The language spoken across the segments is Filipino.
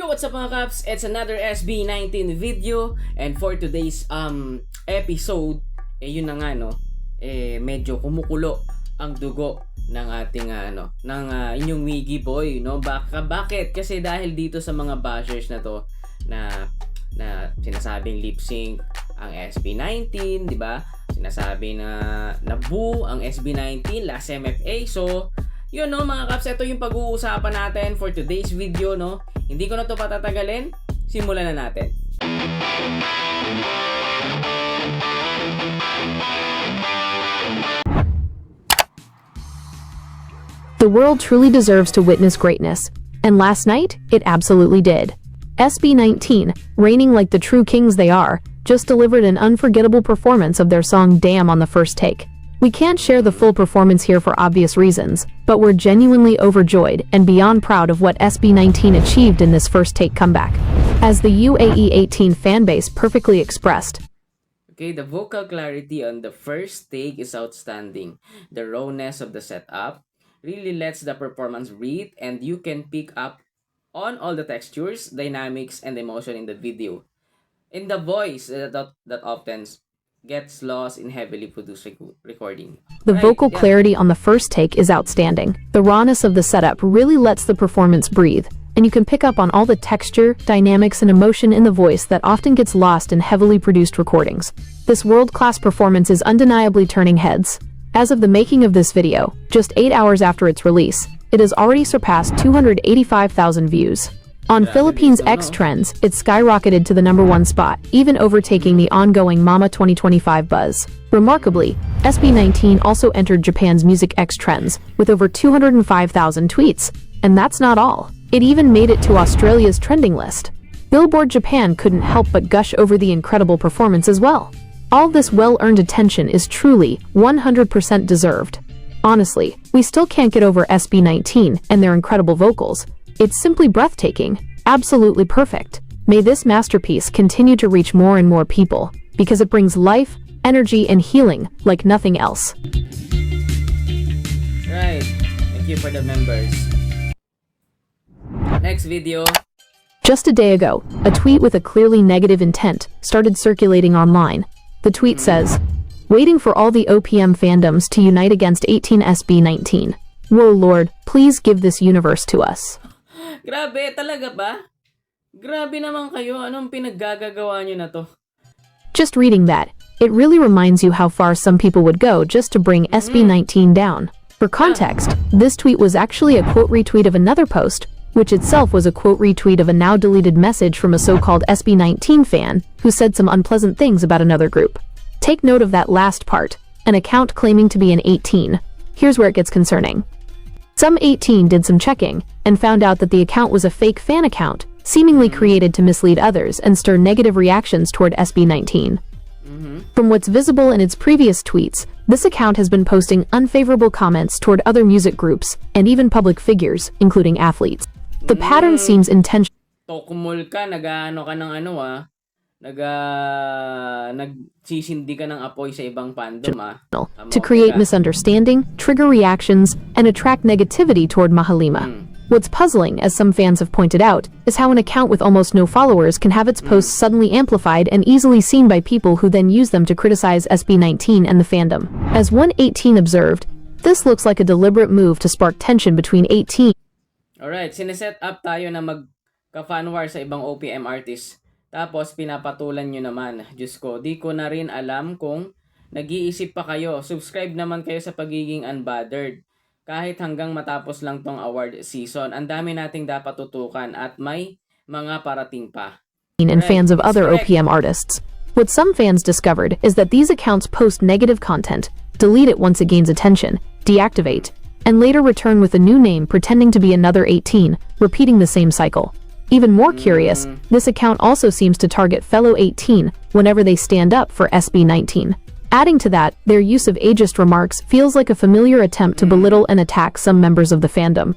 Yo, what's up mga Kaps? It's another SB19 video, and for today's episode, yun na nga no, medyo kumukulo ang dugo ng ating inyong Wiggy Boy, no? Bakit? Kasi dahil dito sa mga bashers na to na sinasabing lip sync ang SB19, di ba? Sinasabi na boo ang SB19 last MFA. So yun no mga Kaps, ito yung pag-uusapan natin for today's video, no? Hindi ko na to patatagalin, simulan na natin. The world truly deserves to witness greatness, and last night, it absolutely did. SB19, reigning like the true kings they are, just delivered an unforgettable performance of their song Damn on the first take. We can't share the full performance here for obvious reasons, but we're genuinely overjoyed and beyond proud of what SB19 achieved in this first take comeback. As the UAE 18 fanbase perfectly expressed, Okay, the vocal clarity on the first take is outstanding. The rawness of the setup really lets the performance breathe, and you can pick up on all the textures, dynamics, and emotion in the video. In the voice that often gets lost in heavily produced recording. the vocal clarity on the first take is outstanding. The rawness of the setup really lets the performance breathe, and you can pick up on all the texture, dynamics, and emotion in the voice that often gets lost in heavily produced recordings. This world-class performance is undeniably turning heads. As of the making of this video, just 8 hours after its release, it has already surpassed 285,000 views. On Philippines X Trends, it skyrocketed to the #1 spot, even overtaking the ongoing Mama 2025 buzz. Remarkably, SB19 also entered Japan's Music X Trends with over 205,000 tweets. And that's not all. It even made it to Australia's trending list. Billboard Japan couldn't help but gush over the incredible performance as well. All this well-earned attention is truly 100% deserved. Honestly, we still can't get over SB19 and their incredible vocals. It's simply breathtaking, absolutely perfect. May this masterpiece continue to reach more and more people, because it brings life, energy, and healing like nothing else. Right, thank you for the members. Next video. Just a day ago, a tweet with a clearly negative intent started circulating online. The tweet says, "Waiting for all the OPM fandoms to unite against 18 SB19. Whoa Lord, please give this universe to us." Grabe, talaga ba? Grabe naman kayo, anong pinaggagawa nyo na to? Just reading that, it really reminds you how far some people would go just to bring SB19 down. For context, this tweet was actually a quote retweet of another post, which itself was a quote retweet of a now deleted message from a so-called SB19 fan who said some unpleasant things about another group. Take note of that last part, an account claiming to be an 18. Here's where it gets concerning. Some 18 did some checking and found out that the account was a fake fan account, seemingly created to mislead others and stir negative reactions toward SB19. From what's visible in its previous tweets, this account has been posting unfavorable comments toward other music groups and even public figures, including athletes. The pattern seems intentional. Tokumol ka, nag-ano ka ng nagsisindi ka ng apoy sa ibang fandom To create misunderstanding, trigger reactions, and attract negativity toward Mahalima. What's puzzling, as some fans have pointed out, is how an account with almost no followers can have its posts suddenly amplified and easily seen by people who then use them to criticize SB19 and the fandom. As one 18 observed, this looks like a deliberate move to spark tension between 18. Alright, sineset up tayo na magka-fan war sa ibang OPM artists. Tapos pinapatulan nyo naman. Diyos ko, di ko na rin alam kung nag-iisip pa kayo. Subscribe naman kayo sa pagiging unbothered. Kahit hanggang matapos lang tong award season, ang dami nating dapat tutukan at may mga parating pa. And fans of other OPM artists. What some fans discovered is that these accounts post negative content, delete it once it gains attention, deactivate, and later return with a new name pretending to be another 18, repeating the same cycle. Even more curious, this account also seems to target fellow 18 whenever they stand up for SB19. Adding to that, their use of ageist remarks feels like a familiar attempt to belittle and attack some members of the fandom.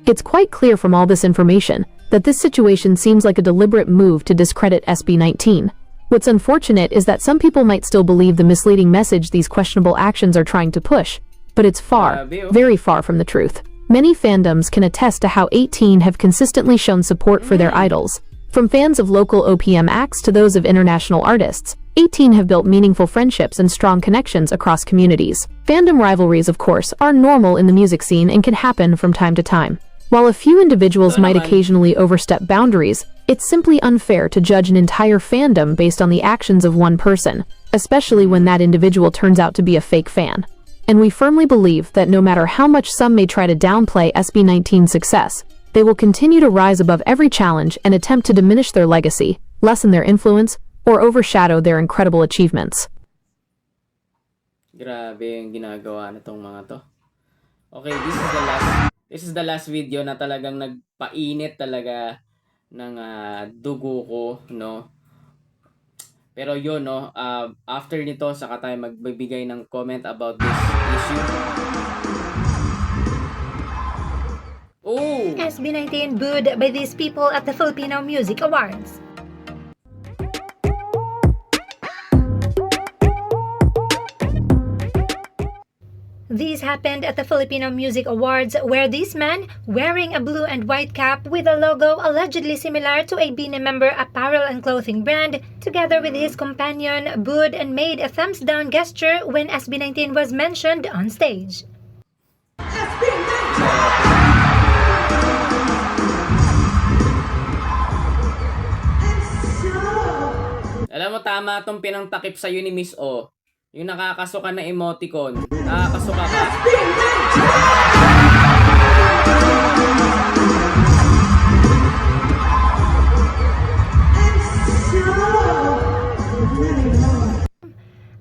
It's quite clear from all this information that this situation seems like a deliberate move to discredit SB19. What's unfortunate is that some people might still believe the misleading message these questionable actions are trying to push, but it's far, very far from the truth. Many fandoms can attest to how 18 have consistently shown support for their idols. From fans of local OPM acts to those of international artists, 18 have built meaningful friendships and strong connections across communities. Fandom rivalries, of course, are normal in the music scene and can happen from time to time. While a few individuals might occasionally overstep boundaries, it's simply unfair to judge an entire fandom based on the actions of one person, especially when that individual turns out to be a fake fan. And we firmly believe that no matter how much some may try to downplay SB19's success, they will continue to rise above every challenge and attempt to diminish their legacy, lessen their influence, or overshadow their incredible achievements. Grabe yung ginagawa na tong mga to. Okay, this is the last video na talagang nagpainit talaga ng dugo ko, no? Pero yun, no, after nito, saka tayo magbibigay ng comment about this issue. Oh! SB19 booed by these people at the Filipino Music Awards. These happened at the Filipino Music Awards, where this man, wearing a blue and white cap with a logo allegedly similar to a BINE member apparel and clothing brand, together with his companion, booed and made a thumbs down gesture when SB19 was mentioned on stage. Alam mo, tama itong pinangtakip sa'yo ni Miss O. Yung nakakasuka na emoticon. Nakakasuka ka.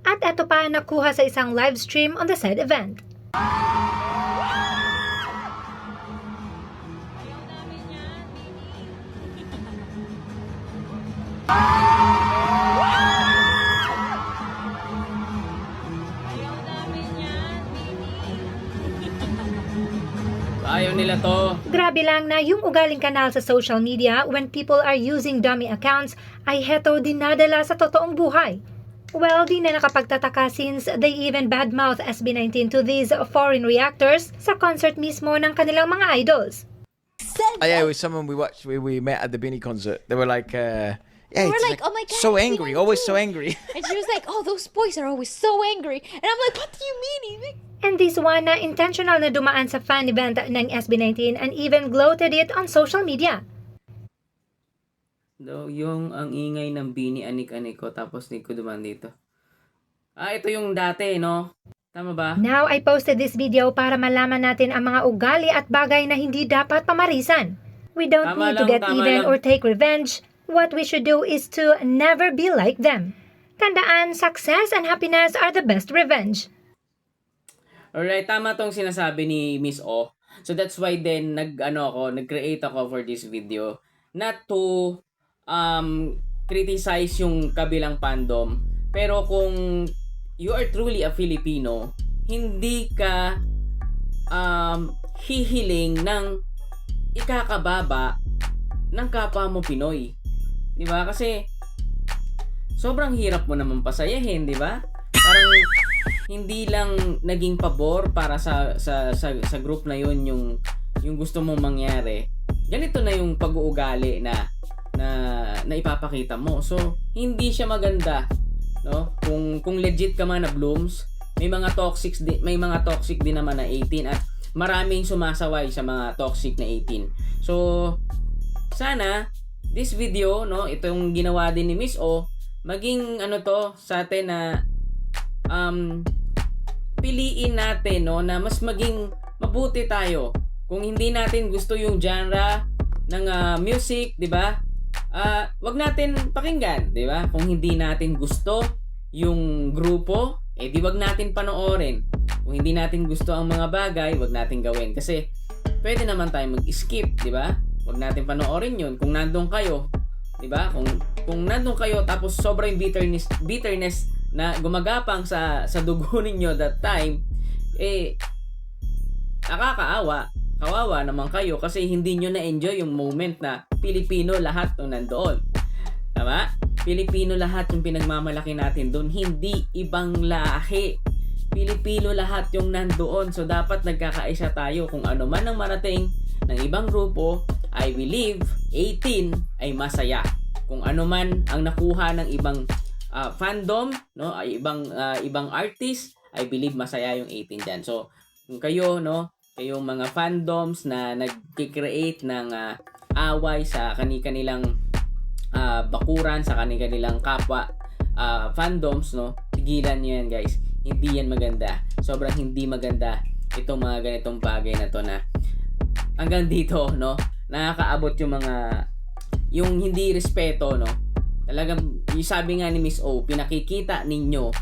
At eto pa nakuha sa isang live stream on the said event. Ayaw nila to. Grabe lang na yung ugaling kanal sa social media when people are using dummy accounts ay heto dinadala sa totoong buhay. Well, di na nakapagtataka since they even badmouth SB19 to these foreign reactors sa concert mismo ng kanilang mga idols. Oh, yeah, with someone we watched, we met at the BINE concert. They were like, yeah, We're it's like, oh my God, so it's angry, BINE always too." so angry. And she was like, oh, those boys are always so angry. And I'm like, what do you mean? He's like, And this one na intentional na dumaan sa fan event ng SB19 and even gloated it on social media. Yung ang ingay ng BINE anik-anik ko tapos hindi ko duman dito. Ito yung dati, no? Tama ba? Now, I posted this video para malaman natin ang mga ugali at bagay na hindi dapat pamarisan. We don't Tama need to lang, get tama even lang. or take revenge. What we should do is to never be like them. Tandaan, success and happiness are the best revenge. Alright, tama tong sinasabi ni Miss O. So that's why then nag-create ako for this video. Not to criticize yung kabilang fandom. Pero kung you are truly a Filipino, hindi ka hihiling ng ikakababa ng kapwa mo Pinoy. 'Di ba? Kasi sobrang hirap mo naman pasayahin, 'di ba? Parang hindi lang naging pabor para sa group na 'yon yung gusto mong mangyari. Ganito na yung pag-uugali na ipapakita mo. So, hindi siya maganda, no? Kung legit ka man na Blooms, may mga toxic din naman na 18 at maraming sumasaway sa mga toxic na 18. So, sana this video, no, itong ginawa din ni Miss O, maging to sa atin na piliin natin, no, na mas maging mabuti tayo. Kung hindi natin gusto yung genre ng music, 'di ba? Wag natin pakinggan, 'di ba? Kung hindi natin gusto yung grupo, di wag natin panoorin. Kung hindi natin gusto ang mga bagay, wag natin gawin kasi pwede naman tayo mag-skip, 'di ba? Wag natin panoorin 'yun kung nandoon kayo, 'di ba? Kung nandoon kayo tapos sobrang bitterness na gumagapang sa dugo ninyo that time, nakakaawa. Kawawa naman kayo kasi hindi nyo na-enjoy yung moment na Pilipino lahat nung nandoon. Tama? Pilipino lahat yung pinagmamalaki natin doon. Hindi ibang lahi Pilipino lahat yung nandoon. So dapat nagkakaisa tayo. Kung ano man ang marating ng ibang grupo, I believe 18 ay masaya. Kung ano man ang nakuha ng ibang fandom, no, ay ibang artist, I believe masaya yung 18 diyan. So kung kayo, no, kayong mga fandoms na nagki-create ng away sa kanilang bakuran, sa kanilang kapwa fandoms, no, tigilan nyo yan, guys. Hindi yan maganda. Sobrang hindi maganda itong mga ganitong bagay na to na hanggang dito, no, nakakaabot yung hindi respeto, no. Talagang yung sabi nga ni Miss O, pinakikita ninyo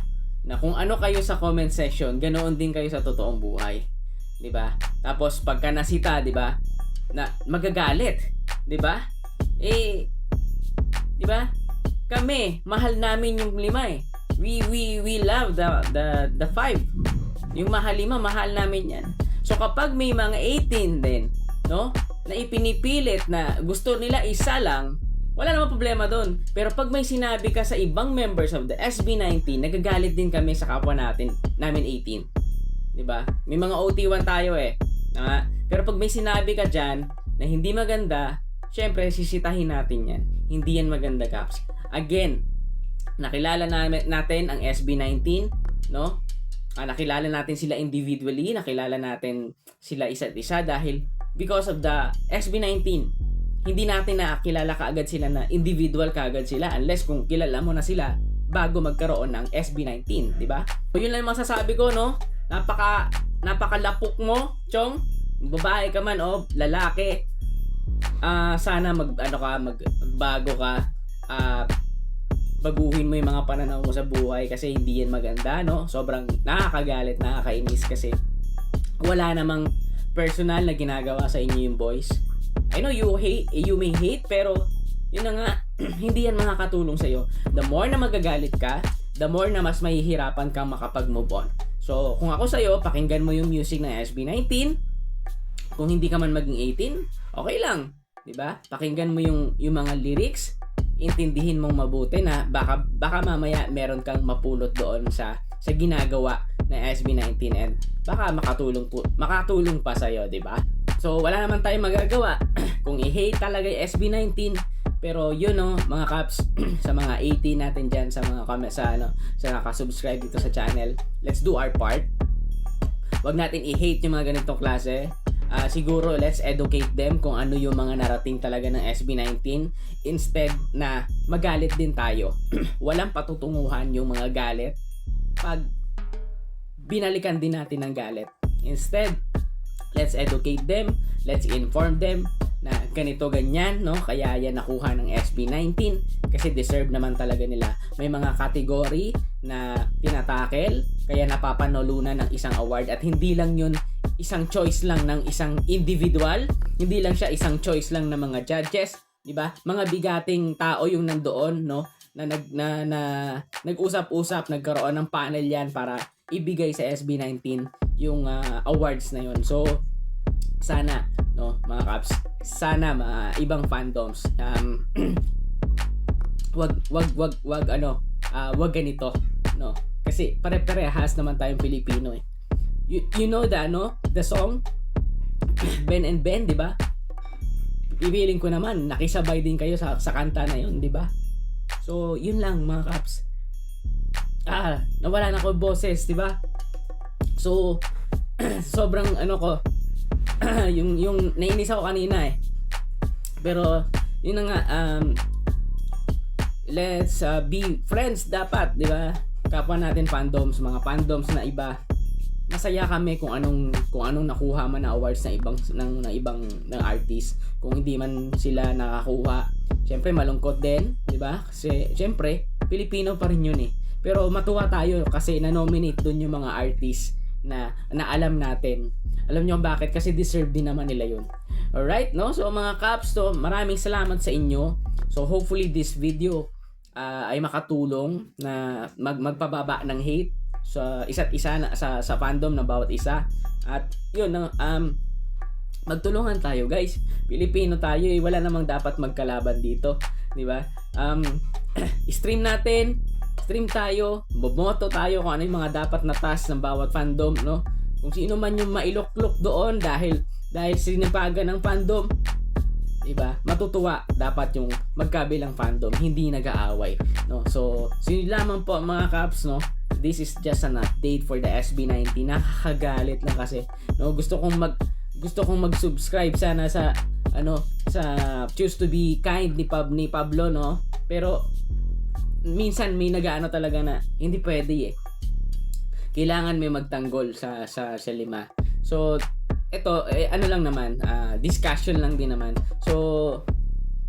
na kung ano kayo sa comment section, ganoon din kayo sa totoong buhay. 'Di ba? Tapos pagka nasita, 'di ba? Na magagalit, 'di ba? 'Di ba? Kami, mahal namin yung 5 eh. We love the 5. Yung mahal 5, mahal namin 'yan. So kapag may mga 18 din, no? Na ipinipilit na gusto nila isa lang, wala namang problema doon. Pero pag may sinabi ka sa ibang members of the SB19, nagagalit din kami sa kapwa namin 18. 'Di ba? May mga OT1 tayo eh. Pero pag may sinabi ka diyan na hindi maganda, syempre sisitahin natin 'yan. Hindi yan maganda, Caps. Again, nakilala natin ang SB19, no? Nakilala natin sila individually, nakilala natin sila isa't isa dahil because of the SB19. Hindi natin nakilala kaagad sila na individual kaagad sila unless kung kilala mo na sila bago magkaroon ng SB19, di ba? So yun lang yung masasabi ko, no? Napakalapok mo, Chong. Babae ka man o lalaki. Sana magbago ka. Baguhin mo yung mga pananaw mo sa buhay kasi hindi yan maganda, no? Sobrang nakakagalit, nakakainis kasi wala namang personal na ginagawa sa inyo yung boys. I know you may hate, pero yun na nga, hindi yan makakatulong sa'yo. The more na magagalit ka, the more na mas mahihirapan kang makapag-move on. So, kung ako sa'yo, pakinggan mo yung music ng SB19. Kung hindi ka man maging 18, okay lang. Diba? Pakinggan mo yung mga lyrics. Intindihin mong mabuti na baka mamaya meron kang mapulot doon sa ginagawa ng SB19 and baka makatulong pa sa'yo, diba? So, wala naman tayong magagawa kung i-hate talaga yung SB19. Pero yun, no, mga Caps, sa mga 18 natin dyan, sa mga sa nakasubscribe dito sa channel, let's do our part. Wag natin i-hate yung mga ganitong klase. Siguro, let's educate them kung ano yung mga narating talaga ng SB19 instead na magalit din tayo. Walang patutunguhan yung mga galit pag binalikan din natin ng galit. Instead, let's educate them, let's inform them na ganito ganyan, no? Kaya yan nakuha ng SB19 kasi deserve naman talaga nila. May mga category na tinatakel kaya napapanulunan ng isang award at hindi lang yun isang choice lang ng isang individual, hindi lang siya isang choice lang ng mga judges, 'di ba? Mga bigating tao yung nandoon, no? Na nag-usap-usap, nagkaroon ng panel yan para ibigay sa SB19 yung awards na yun. So sana, no, mga Caps, sana ibang fandoms wag ganito, no? Kasi pare-parehas naman tayong Pilipino eh. You know that, no? The song Ben and Ben, 'di ba? Ipiling ko naman nakisabay din kayo sa kanta na 'yon, 'di ba? So, yun lang mga Caps. Nawala na ko boses, 'di ba? So, sobrang ko yung nainis ako kanina eh. Pero yun na nga, let's be friends dapat, 'di ba? Kapwa natin fandoms, mga fandoms na iba. Masaya kami kung anong nakuha man na awards ng ibang artist. Kung hindi man sila nakakuha, syempre malungkot din, 'di ba? Kasi syempre Pilipino pa rin 'yun eh. Pero matuwa tayo kasi na-nominate doon yung mga artist na alam natin. Alam niyo bakit? Kasi deserve din naman nila 'yun. Alright, no? So mga Caps, maraming salamat sa inyo. So hopefully this video ay makatulong na magpababa ng hate sa isa't isa sa fandom na bawat isa. At yun, magtulungan tayo, guys. Pilipino tayo, wala namang dapat magkalaban dito, di ba? Stream natin mag-stream tayo, boboto tayo kung ano yung mga dapat na task ng bawat fandom, no? Kung sino man yung mailuklok doon dahil sinipagan ng fandom, diba? Matutuwa dapat yung magkabilang fandom, hindi nag-aaway, no? So yun lamang po mga kaps, no? This is just an update for the SB19. Nakakagalit lang kasi, no? Gusto kong mag-subscribe sana sa sa Choose to be Kind ni Pablo, no? Pero minsan may nagaano talaga na hindi pwede eh. Kailangan may magtanggol sa lima. So ito ano lang naman, discussion lang din naman. So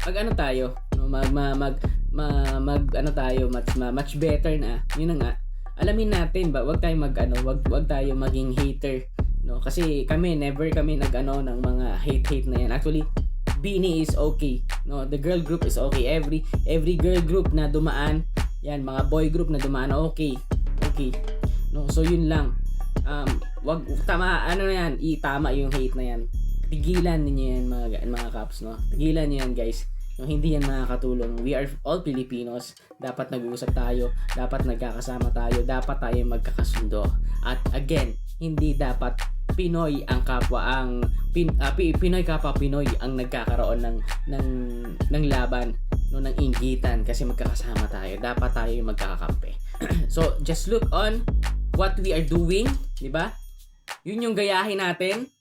mag-ano tayo, no? Tayo much better na. Yun na nga. Alamin natin ba, wag tayo wag tayo maging hater, no? Kasi never kami nag-ano ng mga hate na yan. Actually, Bini is okay, no? The girl group is okay. Every girl group na dumaan, yan, mga boy group na dumaan, okay, no? So yun lang. Wag tama itama yung hate na yan. Tigilan niyo yan mga kaps, no? Tigilan niyo yan, guys. No, hindi yan makakatulong. We are all Filipinos. Dapat nag-uusap tayo. Dapat nagkakasama tayo. Dapat tayo magkakasundo. At again, hindi dapat Pinoy ang kapwa Pinoy kapwa Pinoy ang nagkakaroon ng laban, no, ng inggitan kasi magkakasama tayo. Dapat tayo yung magkakakampi. So, just look on what we are doing, di ba? Yun yung gayahin natin.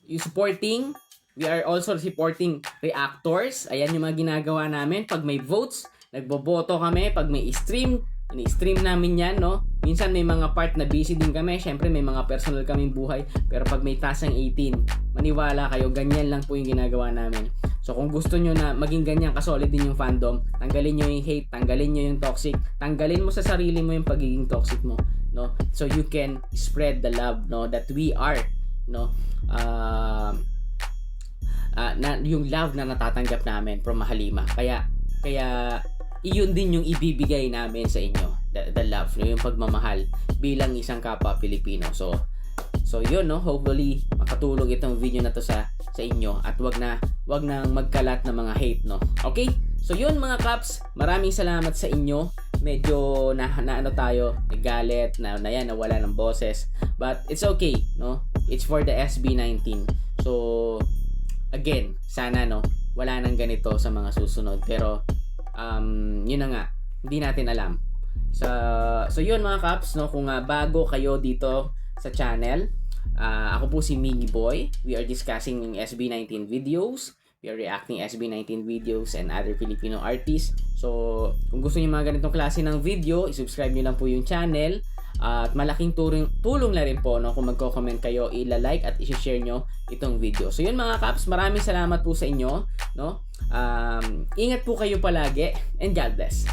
Yung supporting. We are also supporting reactors. Ayan yung mga ginagawa namin. Pag may votes, nagboboto kami. Pag may stream, ini-stream namin yan, no? Minsan may mga part na busy din kami. Syempre may mga personal kaming buhay. Pero pag may tasang 18, maniwala kayo, ganyan lang po yung ginagawa namin. So kung gusto nyo na maging ganyan kasolid din yung fandom, tanggalin nyo yung hate, tanggalin nyo yung toxic, tanggalin mo sa sarili mo yung pagiging toxic mo, no? So you can spread the love, no? That we are, no? Na yung love na natatanggap namin from Mahalima. Kaya iyon din yung ibibigay namin sa inyo, the love, no? Yung pagmamahal bilang isang kapwa Pilipino. So yun, no? Hopefully makatulong itong video na to sa inyo at wag nang magkalat ng mga hate, no? Okay? So yun mga kaps, maraming salamat sa inyo. Medyo na tayo, nagalit na nawala ng boses, but it's okay, no? It's for the SB19. So again, sana, no, wala nang ganito sa mga susunod. Pero yun na nga, hindi natin alam. So yun mga kaps, no, kung bago kayo dito sa channel, ako po si Miggy Boy. We are discussing SB19 videos. We are reacting SB19 videos and other Filipino artists. So kung gusto niyo mga ganitong klase ng video, i-subscribe niyo lang po yung channel. At malaking tulong na rin po, no, kung magko-comment kayo, i-like at i-share nyo itong video. So yun mga kaps, maraming salamat po sa inyo, no? Ingat po kayo palagi and God bless.